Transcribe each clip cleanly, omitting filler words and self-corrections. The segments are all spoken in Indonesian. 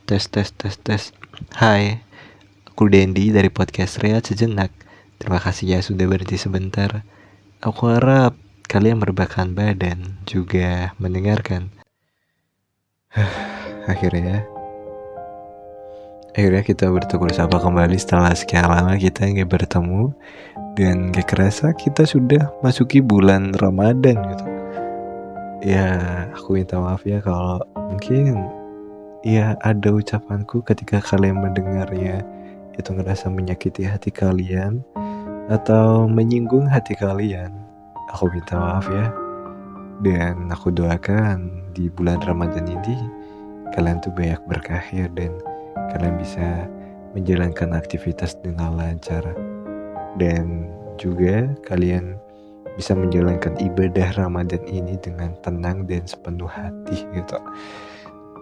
Tes tes tes tes. Hai, aku Dendi dari podcast Rehat Sejenak. Terima kasih ya sudah berhenti sebentar. Aku harap kalian merebahkan badan juga mendengarkan. Akhirnya kita bertegur sapa kembali setelah sekian lama kita nggak bertemu. Dan gak kerasa kita sudah masuki bulan Ramadan gitu. Ya, aku minta maaf ya kalau mungkin ya ada ucapanku ketika kalian mendengarnya itu ngerasa menyakiti hati kalian atau menyinggung hati kalian. Aku minta maaf ya. Dan aku doakan di bulan Ramadan ini kalian tuh banyak berkah ya, dan kalian bisa menjalankan aktivitas dengan lancar. Dan juga kalian bisa menjalankan ibadah Ramadan ini dengan tenang dan sepenuh hati gitu.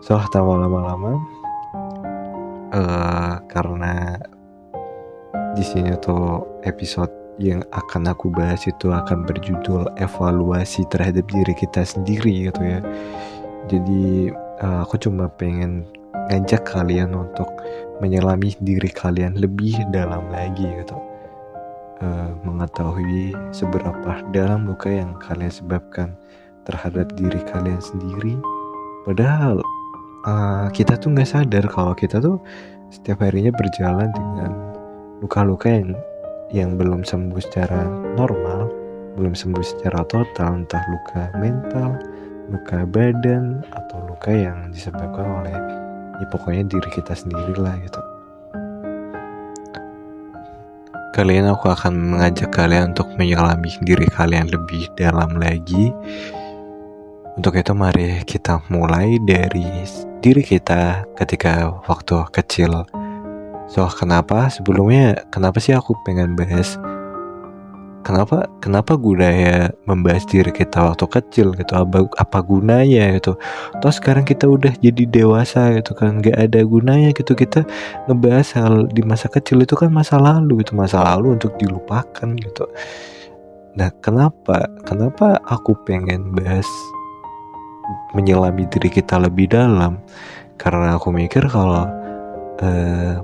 So, tanpa lama-lama, karena di sini tuh episode yang akan aku bahas itu akan berjudul evaluasi terhadap diri kita sendiri gitu ya. Jadi aku cuma pengen ngajak kalian untuk menyelami diri kalian lebih dalam lagi gitu. Mengetahui seberapa dalam luka yang kalian sebabkan terhadap diri kalian sendiri. Padahal kita tuh gak sadar kalau kita tuh setiap harinya berjalan dengan luka-luka yang belum sembuh secara normal, belum sembuh secara total, entah luka mental, luka badan, atau luka yang disebabkan oleh pokoknya diri kita sendiri lah gitu. Kali ini aku akan mengajak kalian untuk menyelami diri kalian lebih dalam lagi. Untuk itu mari kita mulai dari diri kita ketika waktu kecil. So, kenapa sih aku pengen bahas kenapa gunanya membahas diri kita waktu kecil gitu, apa gunanya gitu. Terus sekarang kita udah jadi dewasa gitu kan, gak ada gunanya gitu kita ngebahas hal di masa kecil. Itu kan masa lalu untuk dilupakan gitu. Nah, kenapa aku pengen bahas menyelami diri kita lebih dalam? Karena aku mikir kalau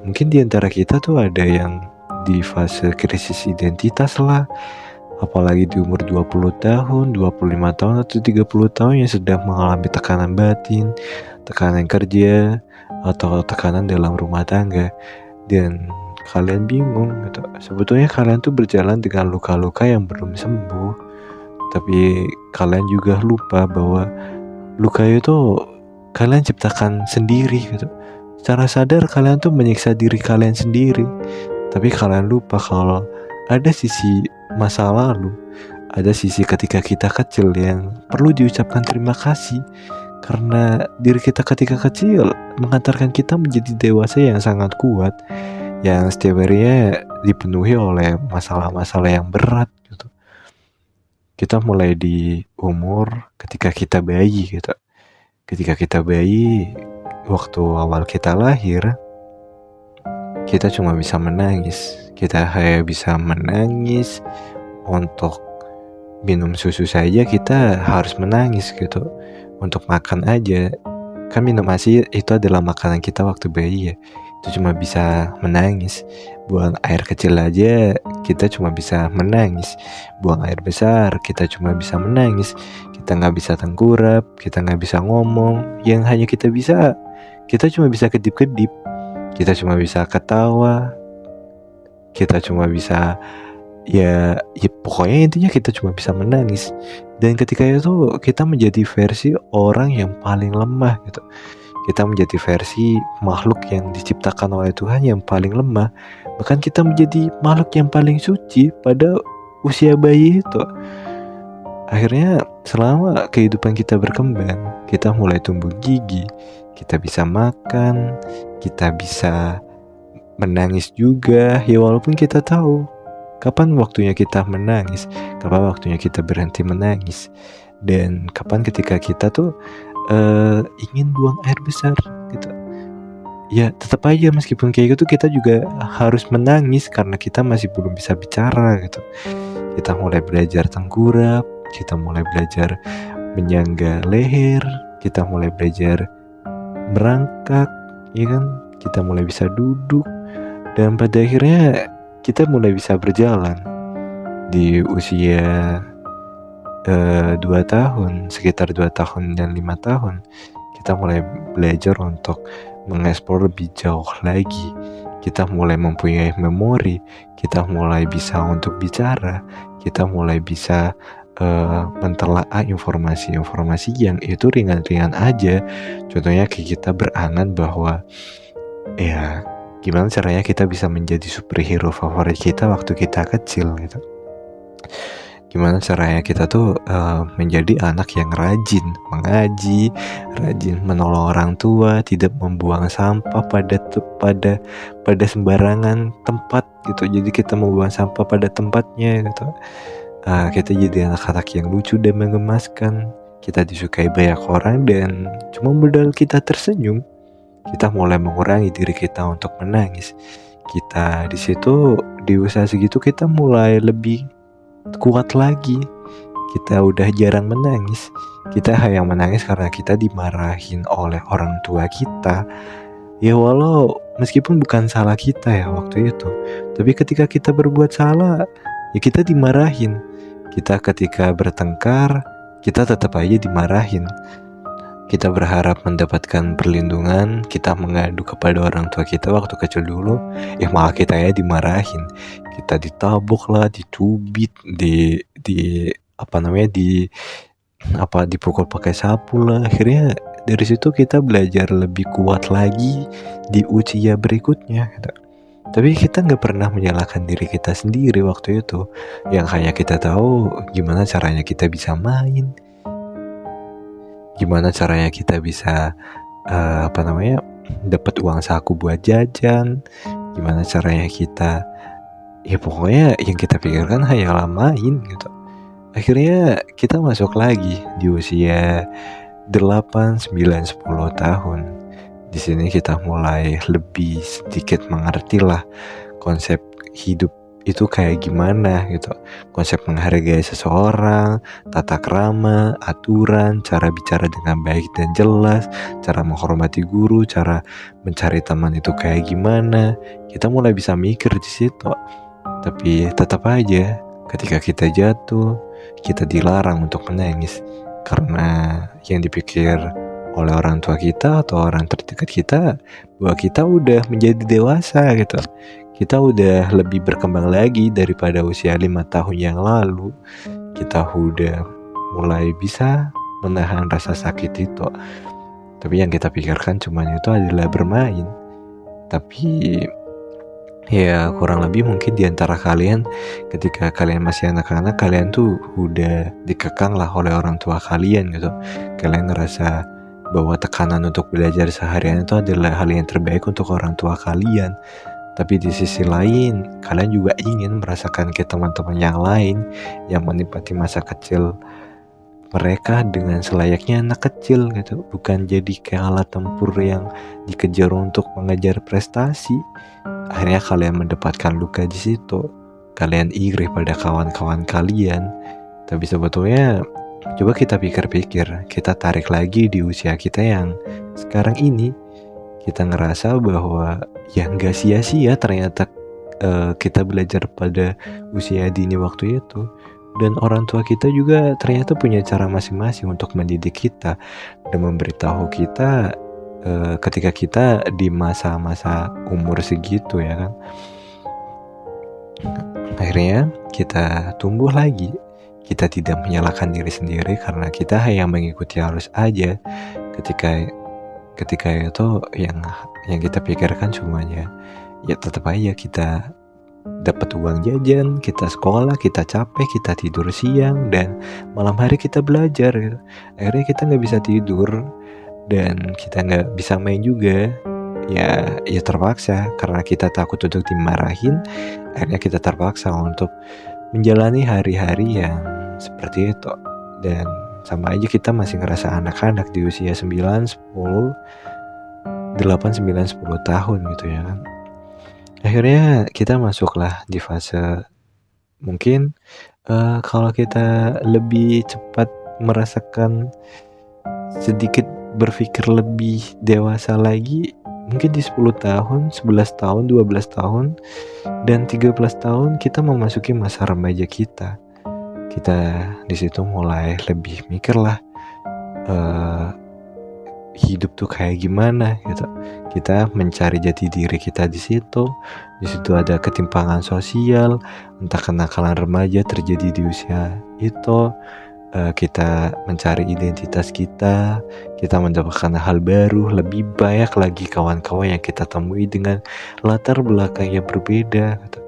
mungkin di antara kita tuh ada yang di fase krisis identitas lah, apalagi di umur 20 tahun, 25 tahun atau 30 tahun yang sedang mengalami tekanan batin, tekanan kerja, atau tekanan dalam rumah tangga. Dan kalian bingung gitu, sebetulnya kalian tuh berjalan dengan luka-luka yang belum sembuh, tapi kalian juga lupa bahwa luka itu kalian ciptakan sendiri gitu. Secara sadar kalian tuh menyiksa diri kalian sendiri, tapi kalian lupa kalau ada sisi masa lalu, ada sisi ketika kita kecil yang perlu diucapkan terima kasih. Karena diri kita ketika kecil mengantarkan kita menjadi dewasa yang sangat kuat, yang setiap harinya dipenuhi oleh masalah-masalah yang berat gitu. Kita mulai di umur ketika kita bayi gitu. Ketika kita bayi, waktu awal kita lahir, kita cuma bisa menangis. Kita hanya bisa menangis. Untuk minum susu saja kita harus menangis gitu. Untuk makan aja, kan minum ASI itu adalah makanan kita waktu bayi ya, itu cuma bisa menangis. Buang air kecil aja kita cuma bisa menangis. Buang air besar kita cuma bisa menangis. Kita gak bisa tengkurap, kita gak bisa ngomong. Yang hanya kita cuma bisa kedip-kedip. Kita cuma bisa ketawa. Kita cuma bisa ya pokoknya intinya kita cuma bisa menangis. Dan ketika itu kita menjadi versi orang yang paling lemah gitu. Kita menjadi versi makhluk yang diciptakan oleh Tuhan yang paling lemah. Bahkan kita menjadi makhluk yang paling suci pada usia bayi itu. Akhirnya selama kehidupan kita berkembang, kita mulai tumbuh gigi, kita bisa makan, kita bisa menangis juga. Ya walaupun kita tahu kapan waktunya kita menangis, kapan waktunya kita berhenti menangis, dan kapan ketika kita tuh ingin buang air besar gitu. Ya tetap aja meskipun kayak gitu kita juga harus menangis karena kita masih belum bisa bicara gitu. Kita mulai belajar tengkurap, kita mulai belajar menyangga leher, kita mulai belajar merangkak, ya kan? Kita mulai bisa duduk, dan pada akhirnya kita mulai bisa berjalan. Di usia 2 tahun, sekitar 2 tahun dan 5 tahun, kita mulai belajar untuk mengeksplor lebih jauh lagi. Kita mulai mempunyai memori, kita mulai bisa untuk bicara, kita mulai bisa mentelaah informasi-informasi yang itu ringan-ringan aja. Contohnya kayak kita berangan bahwa ya gimana caranya kita bisa menjadi superhero favorit kita waktu kita kecil gitu. Gimana caranya kita tuh menjadi anak yang rajin mengaji, rajin menolong orang tua, tidak membuang sampah pada sembarangan tempat gitu. Jadi kita membuang sampah pada tempatnya gitu. Kita jadi anak-anak yang lucu dan mengemaskan. Kita disukai banyak orang dan cuma modal kita tersenyum, kita mulai mengurangi diri kita untuk menangis. Kita di situ di usaha segitu kita mulai lebih kuat lagi. Kita udah jarang menangis. Kita hanya menangis karena kita dimarahin oleh orang tua kita. Ya walau meskipun bukan salah kita ya waktu itu, tapi ketika kita berbuat salah, ya kita dimarahin. Kita ketika bertengkar, kita tetap aja dimarahin. Kita berharap mendapatkan perlindungan, kita mengadu kepada orang tua kita waktu kecil dulu, malah kita ya dimarahin. Kita ditabok lah, dicubit, dipukul pakai sapu lah. Akhirnya dari situ kita belajar lebih kuat lagi di usia berikutnya gitu. Tapi kita nggak pernah menyalahkan diri kita sendiri waktu itu. Yang hanya kita tahu gimana caranya kita bisa main, gimana caranya kita bisa dapat uang saku buat jajan, gimana caranya kita, ya pokoknya yang kita pikirkan hanyalah main gitu. Akhirnya kita masuk lagi di usia 8, 9, 10 tahun. Di sini kita mulai lebih sedikit mengerti lah konsep hidup itu kayak gimana gitu. Konsep menghargai seseorang, tata krama, aturan, cara bicara dengan baik dan jelas, cara menghormati guru, cara mencari teman itu kayak gimana. Kita mulai bisa mikir di situ. Tapi tetap aja ketika kita jatuh, kita dilarang untuk menangis karena yang dipikir oleh orang tua kita atau orang terdekat kita bahwa kita udah menjadi dewasa gitu. Kita udah lebih berkembang lagi daripada usia 5 tahun yang lalu. Kita udah mulai bisa menahan rasa sakit itu. Tapi yang kita pikirkan cuman itu adalah bermain. Tapi ya kurang lebih mungkin diantara kalian ketika kalian masih anak-anak, kalian tuh udah dikekang lah oleh orang tua kalian gitu. Kalian ngerasa bahwa tekanan untuk belajar seharian itu adalah hal yang terbaik untuk orang tua kalian. Tapi di sisi lain, kalian juga ingin merasakan kayak teman-teman yang lain yang menikmati masa kecil mereka dengan selayaknya anak kecil gitu. Bukan jadi kayak alat tempur yang dikejar untuk mengejar prestasi. Akhirnya kalian mendapatkan luka di situ. Kalian iri pada kawan-kawan kalian. Tapi sebetulnya coba kita pikir-pikir, kita tarik lagi di usia kita yang sekarang ini, kita ngerasa bahwa ya gak sia-sia ternyata kita belajar pada usia dini waktu itu. Dan orang tua kita juga ternyata punya cara masing-masing untuk mendidik kita dan memberitahu kita ketika kita di masa-masa umur segitu ya kan. Akhirnya kita tumbuh lagi. Kita tidak menyalahkan diri sendiri karena kita hanya mengikuti arus aja. Ketika itu yang kita pikirkan semuanya ya tetap aja kita dapat uang jajan, kita sekolah, kita capek, kita tidur siang, dan malam hari kita belajar gitu. Akhirnya kita nggak bisa tidur dan kita nggak bisa main juga. Ya terpaksa karena kita takut untuk dimarahin. Akhirnya kita terpaksa untuk menjalani hari-hari yang seperti itu. Dan sama aja kita masih ngerasa anak-anak di usia 9, 10, 8, 9, 10 tahun gitu ya kan. Akhirnya kita masuklah di fase mungkin kalau kita lebih cepat merasakan sedikit berpikir lebih dewasa lagi, mungkin di 10 tahun, 11 tahun, 12 tahun, dan 13 tahun kita memasuki masa remaja kita. Kita di situ mulai lebih mikir lah, hidup tuh kayak gimana gitu. Kita mencari jati diri kita di situ. Di situ ada ketimpangan sosial, entah kenakalan remaja terjadi di usia itu. Kita mencari identitas kita mendapatkan hal baru, lebih banyak lagi kawan-kawan yang kita temui dengan latar belakang yang berbeda gitu.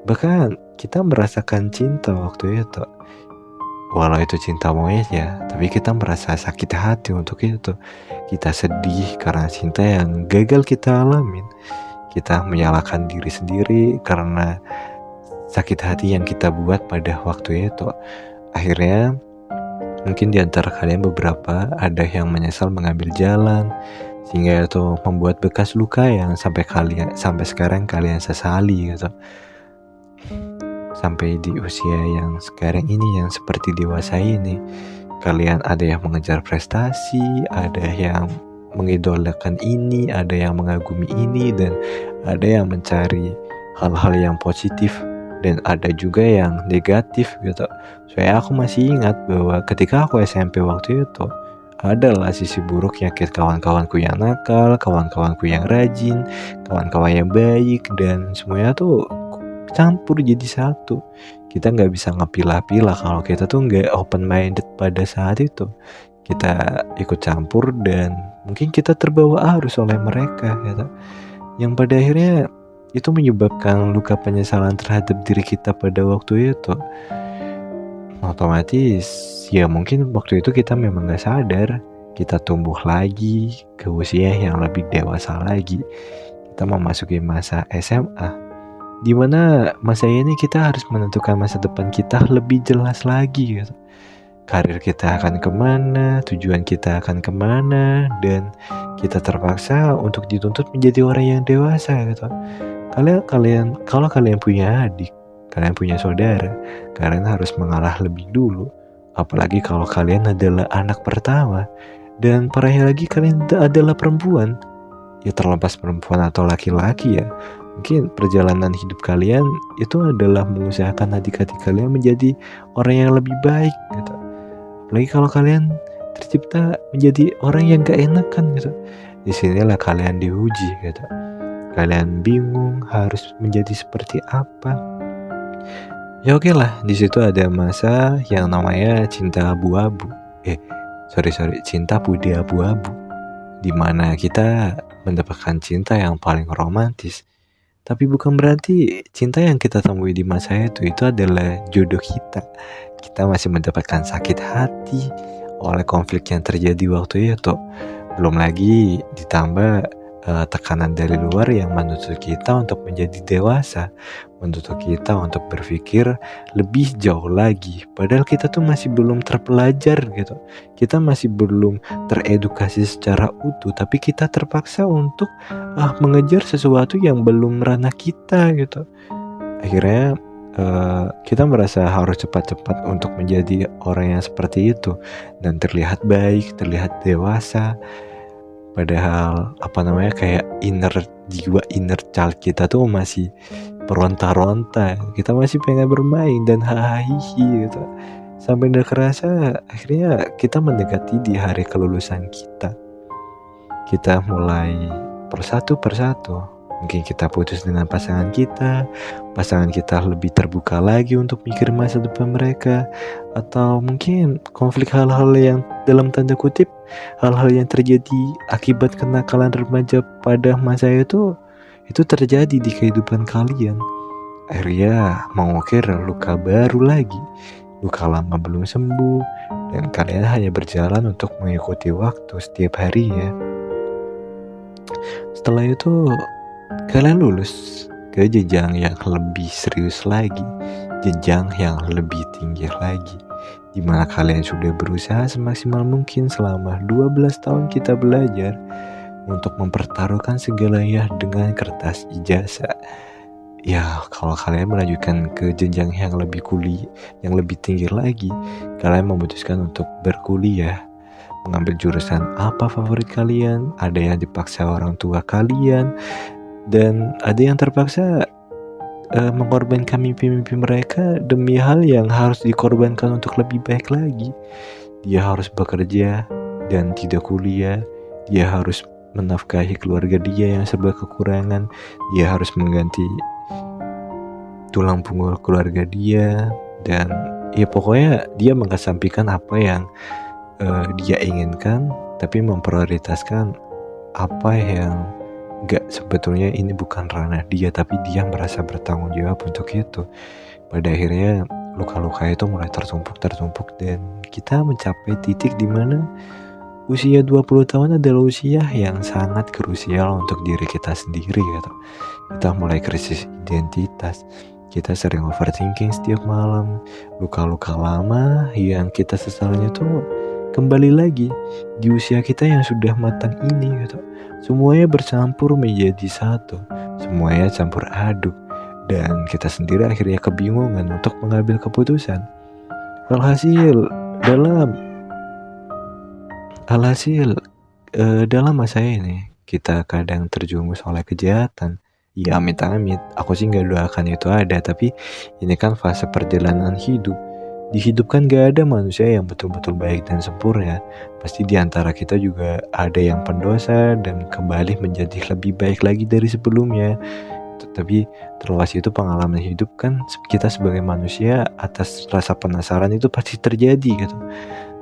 Bahkan kita merasakan cinta waktu itu. Walau itu cinta monyet ya, tapi kita merasa sakit hati untuk itu. Kita sedih karena cinta yang gagal kita alamin. Kita menyalahkan diri sendiri karena sakit hati yang kita buat pada waktu itu. Akhirnya mungkin di antara kalian beberapa ada yang menyesal mengambil jalan, sehingga itu membuat bekas luka yang sampai sekarang kalian sesali gitu. Sampai di usia yang sekarang ini, yang seperti dewasa ini, kalian ada yang mengejar prestasi, ada yang mengidolakan ini, ada yang mengagumi ini, dan ada yang mencari hal-hal yang positif, dan ada juga yang negatif gitu. Soalnya aku masih ingat bahwa ketika aku SMP waktu itu, adalah sisi buruknya kawan-kawanku yang nakal, kawan-kawanku yang rajin, kawan-kawan yang baik, dan semuanya tuh campur jadi satu. Kita nggak bisa ngepilah-pilah kalau kita tuh nggak open minded pada saat itu. Kita ikut campur dan mungkin kita terbawa arus oleh mereka gitu. Yang pada akhirnya itu menyebabkan luka penyesalan terhadap diri kita pada waktu itu. Otomatis ya mungkin waktu itu kita memang nggak sadar, kita tumbuh lagi ke usia yang lebih dewasa lagi. Kita memasuki masa SMA, di mana masa ini kita harus menentukan masa depan kita lebih jelas lagi gitu. Karir kita akan kemana, tujuan kita akan kemana, dan kita terpaksa untuk dituntut menjadi orang yang dewasa gitu. Kalau kalian punya adik, kalian punya saudara, kalian harus mengalah lebih dulu. Apalagi kalau kalian adalah anak pertama, dan parahnya lagi kalian adalah perempuan. Ya terlepas perempuan atau laki-laki ya, mungkin perjalanan hidup kalian itu adalah mengusahakan adik-adik kalian menjadi orang yang lebih baik gitu. Apalagi kalau kalian tercipta menjadi orang yang gak enakan gitu. Disinilah kalian diuji gitu. Kalian bingung harus menjadi seperti apa. Ya oke lah, di situ ada masa yang namanya cinta abu-abu. Cinta budi abu-abu. Dimana kita mendapatkan cinta yang paling romantis. Tapi bukan berarti cinta yang kita temui di masa itu adalah jodoh kita. Kita masih mendapatkan sakit hati oleh konflik yang terjadi waktu itu. Belum lagi ditambah tekanan dari luar yang menuntut kita untuk menjadi dewasa, menuntut kita untuk berpikir lebih jauh lagi. Padahal kita tuh masih belum terpelajar gitu. Kita masih belum teredukasi secara utuh, tapi kita terpaksa untuk mengejar sesuatu yang belum ranah kita gitu. Akhirnya kita merasa harus cepat-cepat untuk menjadi orang yang seperti itu dan terlihat baik, terlihat dewasa. Padahal kayak inner child kita tuh masih beronta-ronta. Kita masih pengen bermain dan hahihi gitu. Sampai udah kerasa akhirnya kita mendekati di hari kelulusan kita. Kita mulai persatu. Mungkin kita putus dengan pasangan kita lebih terbuka lagi untuk mikir masa depan mereka. Atau mungkin konflik hal-hal yang dalam tanda kutip, hal-hal yang terjadi akibat kenakalan remaja pada masa itu terjadi di kehidupan kalian. Akhirnya mengukir luka baru lagi, luka lama belum sembuh, dan kalian hanya berjalan untuk mengikuti waktu setiap harinya. Setelah itu kalian lulus ke jenjang yang lebih serius lagi, jenjang yang lebih tinggi lagi, di mana kalian sudah berusaha semaksimal mungkin selama 12 tahun kita belajar untuk mempertaruhkan segalanya dengan kertas ijazah. Ya, kalau kalian melanjutkan ke jenjang yang lebih tinggi lagi, kalian memutuskan untuk berkuliah. mengambil jurusan apa favorit kalian, ada yang dipaksa orang tua kalian, dan ada yang terpaksa mengorbankan mimpi-mimpi mereka demi hal yang harus dikorbankan untuk lebih baik lagi. Dia harus bekerja dan tidak kuliah, dia harus menafkahi keluarga dia yang serba kekurangan, dia harus mengganti tulang punggung keluarga dia, dan ya pokoknya dia mengesampingkan apa yang dia inginkan, tapi memprioritaskan apa yang sebetulnya ini bukan ranah dia, tapi dia merasa bertanggung jawab untuk itu. Pada akhirnya luka-luka itu mulai tertumpuk dan kita mencapai titik di mana usia 20 tahun adalah usia yang sangat krusial untuk diri kita sendiri gitu. Kita mulai krisis identitas. Kita sering overthinking setiap malam. Luka-luka lama yang kita sesalinya tuh kembali lagi di usia kita yang sudah matang ini gitu. Semuanya bercampur menjadi satu. Semuanya campur aduk. Dan kita sendiri akhirnya kebingungan untuk mengambil keputusan. Dalam masa ini kita kadang terjumus oleh kejahatan. Ya amit-amit, aku sih gak doakan itu ada, tapi ini kan fase perjalanan hidup. Di hidup kan gak ada manusia yang betul-betul baik dan sempurna. Pasti di antara kita juga ada yang pendosa dan kembali menjadi lebih baik lagi dari sebelumnya. Tapi terlepas itu pengalaman hidup kan kita sebagai manusia atas rasa penasaran itu pasti terjadi gitu.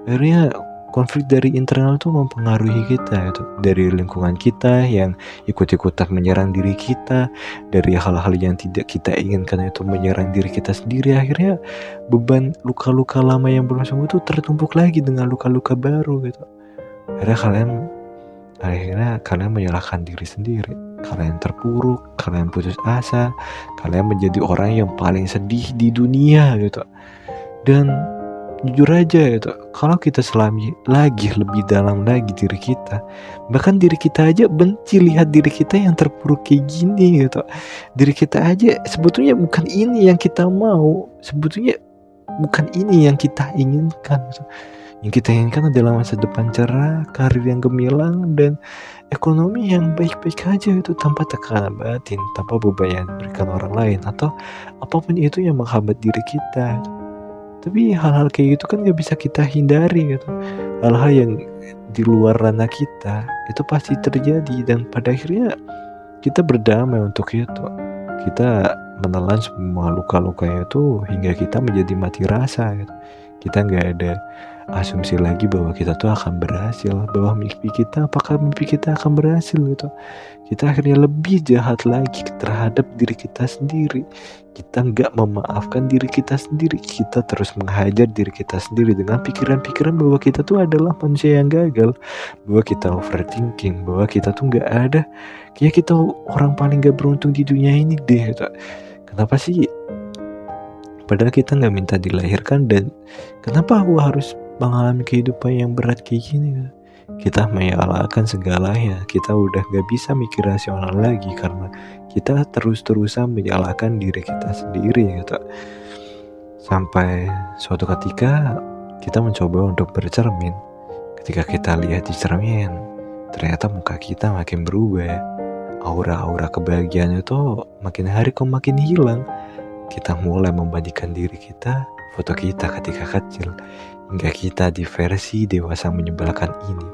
Akhirnya konflik dari internal tuh mempengaruhi kita gitu. Dari lingkungan kita yang ikut-ikutan menyerang diri kita, dari hal-hal yang tidak kita inginkan itu menyerang diri kita sendiri. Akhirnya beban luka-luka lama yang belum sembuh itu tertumpuk lagi dengan luka-luka baru gitu. Akhirnya kalian menyalahkan diri sendiri. Kalian terpuruk, kalian putus asa, kalian menjadi orang yang paling sedih di dunia gitu. Dan jujur aja gitu, kalau kita selami lagi lebih dalam lagi diri kita, bahkan diri kita aja benci lihat diri kita yang terpuruk kayak gini gitu. Diri kita aja sebetulnya bukan ini yang kita mau, sebetulnya bukan ini yang kita inginkan gitu. Yang kita inginkan adalah masa depan cerah, karir yang gemilang, dan ekonomi yang baik-baik aja itu, tanpa tekanan batin, tanpa beban yang diberikan orang lain atau apapun itu yang menghambat diri kita. Tapi hal-hal kayak gitu kan gak bisa kita hindari gitu. Hal-hal yang di luar ranah kita itu pasti terjadi, dan pada akhirnya kita berdamai untuk itu. Kita menelan semua luka-lukanya itu hingga kita menjadi mati rasa gitu. Kita gak ada asumsi lagi bahwa kita tuh akan berhasil, bahwa mimpi kita akan berhasil gitu. Kita akhirnya lebih jahat lagi terhadap diri kita sendiri. Kita gak memaafkan diri kita sendiri. Kita terus menghajar diri kita sendiri dengan pikiran-pikiran bahwa kita tuh adalah manusia yang gagal, bahwa kita overthinking, bahwa kita tuh gak ada, kayak kita orang paling gak beruntung di dunia ini deh gitu. Kenapa sih? Padahal kita gak minta dilahirkan, dan kenapa aku harus mengalami kehidupan yang berat kayak gini gitu? Kita menyalahkan segalanya. Kita udah gak bisa mikir rasional lagi karena kita terus-terusan menyalahkan diri kita sendiri gitu. Sampai suatu ketika kita mencoba untuk bercermin. Ketika kita lihat di cermin, ternyata muka kita makin berubah. Aura-aura kebahagiaan itu makin hari kok makin hilang. Kita mulai membandingkan diri kita, foto kita ketika kecil, hingga kita di versi dewasa menyebalkan ini.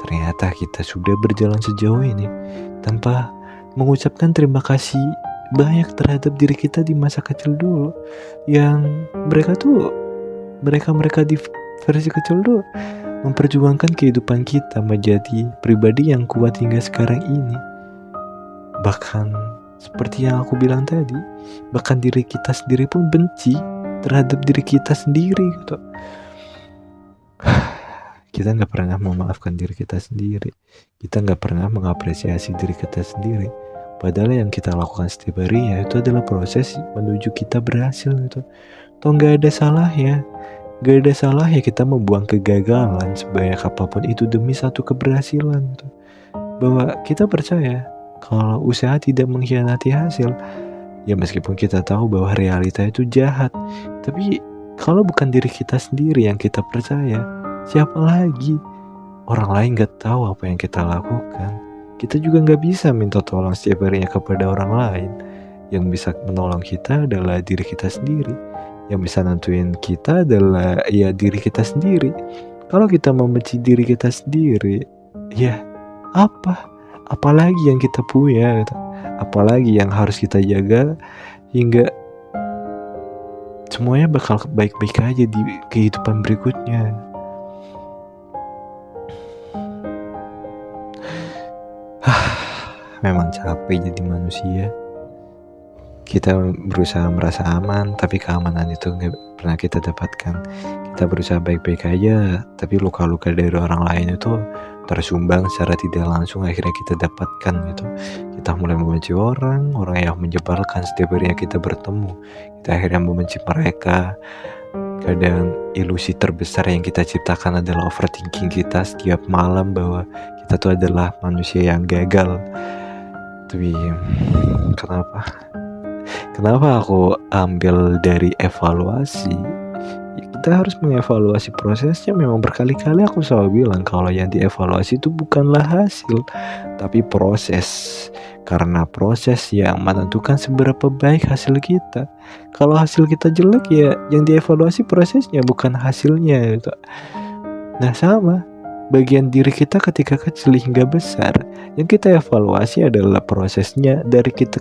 Ternyata kita sudah berjalan sejauh ini tanpa mengucapkan terima kasih banyak terhadap diri kita di masa kecil dulu. Yang mereka di versi kecil dulu memperjuangkan kehidupan kita menjadi pribadi yang kuat hingga sekarang ini. Bahkan seperti yang aku bilang tadi, bahkan diri kita sendiri pun benci terhadap diri kita sendiri gitu. Kita gak pernah memaafkan diri kita sendiri. Kita gak pernah mengapresiasi diri kita sendiri. Padahal yang kita lakukan setiap hari ya itu adalah proses menuju kita berhasil gitu. Toh gak ada salahnya. Gak ada salahnya kita membuang kegagalan sebanyak apapun itu demi satu keberhasilan gitu. Bahwa kita percaya kalau usaha tidak mengkhianati hasil. Ya meskipun kita tahu bahwa realita itu jahat, tapi kalau bukan diri kita sendiri yang kita percaya, siapa lagi? orang lain gak tahu apa yang kita lakukan, kita juga gak bisa minta tolong setiap harinya kepada orang lain. Yang bisa menolong kita adalah diri kita sendiri. Yang bisa nentuin kita adalah ya diri kita sendiri. Kalau kita membenci diri kita sendiri, ya apalagi yang kita punya gitu. Apalagi yang harus kita jaga hingga semuanya bakal baik-baik aja di kehidupan berikutnya. Memang capek jadi manusia. Kita berusaha merasa aman, tapi keamanan itu gak pernah kita dapatkan. Kita berusaha baik-baik aja, tapi luka-luka dari orang lain itu tersumbang secara tidak langsung akhirnya kita dapatkan gitu. Kita mulai membenci orang yang menyebalkan setiap harinya kita bertemu. Kita akhirnya membenci mereka. Kadang ilusi terbesar yang kita ciptakan adalah overthinking kita setiap malam bahwa kita tuh adalah manusia yang gagal. Tapi kenapa aku ambil dari evaluasi? Ya, kita harus mengevaluasi prosesnya. Memang berkali-kali aku selalu bilang kalau yang dievaluasi itu bukanlah hasil, tapi proses. Karena proses yang menentukan seberapa baik hasil kita. Kalau hasil kita jelek ya yang dievaluasi prosesnya bukan hasilnya gitu. Nah sama, bagian diri kita ketika kecil hingga besar, yang kita evaluasi adalah prosesnya dari kita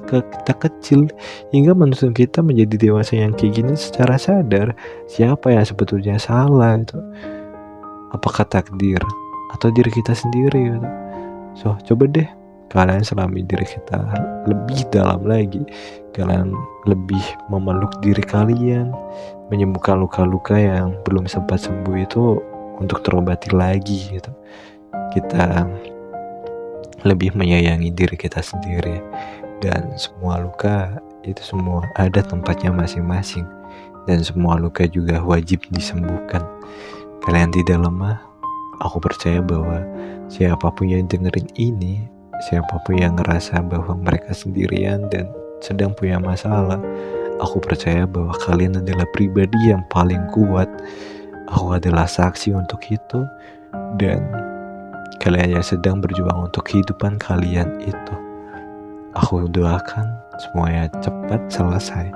kecil hingga menuntun kita menjadi dewasa yang kayak gini secara sadar. Siapa yang sebetulnya salah itu? Apakah takdir atau diri kita sendiri gitu? So coba deh kalian selami diri kita lebih dalam lagi. Kalian lebih memeluk diri kalian, menyembuhkan luka-luka yang belum sempat sembuh itu untuk terobati lagi gitu. Kita lebih menyayangi diri kita sendiri, dan semua luka itu semua ada tempatnya masing-masing, dan semua luka juga wajib disembuhkan. Kalian tidak lemah. Aku percaya bahwa siapapun yang dengerin ini, siapapun yang ngerasa bahwa mereka sendirian dan sedang punya masalah, aku percaya bahwa kalian adalah pribadi yang paling kuat. Aku adalah saksi untuk itu, dan kalian yang sedang berjuang untuk kehidupan kalian itu, aku doakan semuanya cepat selesai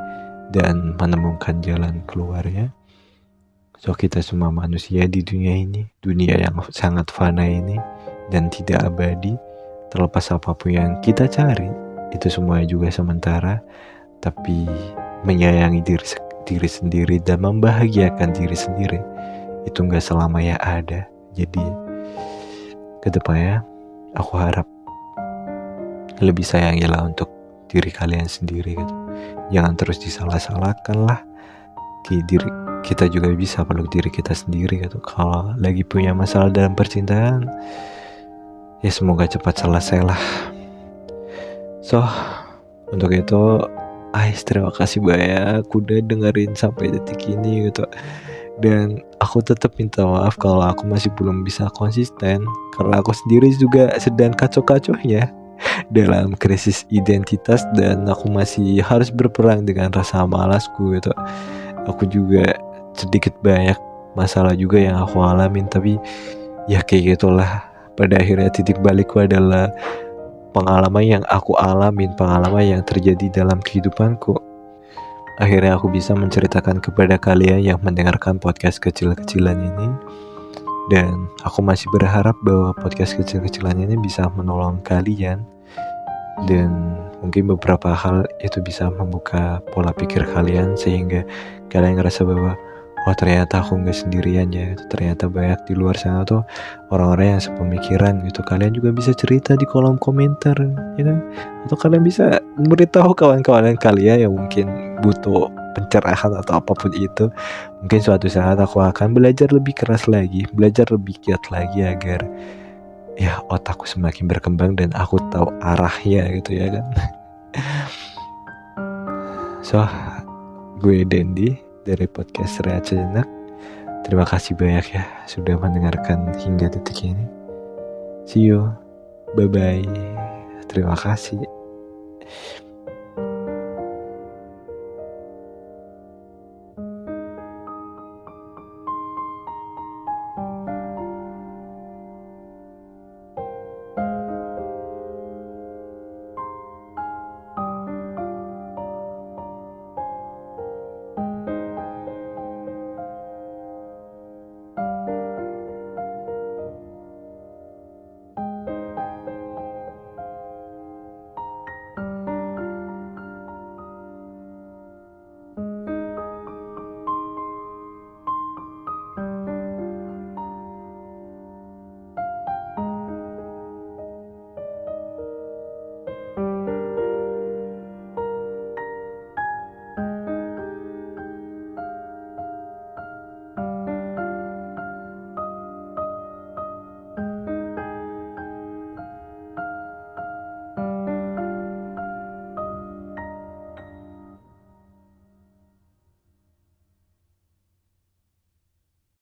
dan menemukan jalan keluarnya. So kita semua manusia di dunia ini, dunia yang sangat fana ini dan tidak abadi. Terlepas apapun yang kita cari, itu semuanya juga sementara. Tapi menyayangi diri sendiri dan membahagiakan diri sendiri itu gak selamanya ada. Jadi kedepannya aku harap lebih sayangilah untuk diri kalian sendiri gitu. Jangan terus disalah-salahkan lah. Kita juga bisa peluk diri kita sendiri gitu. Kalau lagi punya masalah dalam percintaan, ya semoga cepat selesai lah. So untuk itu terima kasih banyak udah dengerin sampai detik ini gitu. Dan aku tetap minta maaf kalau aku masih belum bisa konsisten, karena aku sendiri juga sedang kacau-kacaunya dalam krisis identitas, dan aku masih harus berperang dengan rasa malasku gitu. Aku juga sedikit banyak masalah juga yang aku alamin, tapi ya kayak gitulah. Pada akhirnya titik balikku adalah pengalaman yang aku alamin, pengalaman yang terjadi dalam kehidupanku. Akhirnya aku bisa menceritakan kepada kalian yang mendengarkan podcast kecil-kecilan ini. Dan aku masih berharap bahwa podcast kecil-kecilan ini bisa menolong kalian. Dan mungkin beberapa hal itu bisa membuka pola pikir kalian, sehingga kalian ngerasa bahwa oh ternyata aku gak sendirian ya. Ternyata banyak di luar sana tuh orang-orang yang sepemikiran gitu. Kalian juga bisa cerita di kolom komentar ya kan? Atau kalian bisa memberitahu kawan-kawan kalian yang mungkin butuh pencerahan atau apapun itu. Mungkin suatu saat aku akan belajar lebih keras lagi, belajar lebih giat lagi agar ya otakku semakin berkembang dan aku tahu arahnya gitu ya kan. So gue Dendi dari podcast Rehat Sejenak. Terima kasih banyak ya sudah mendengarkan hingga detik ini. See you, bye bye. Terima kasih.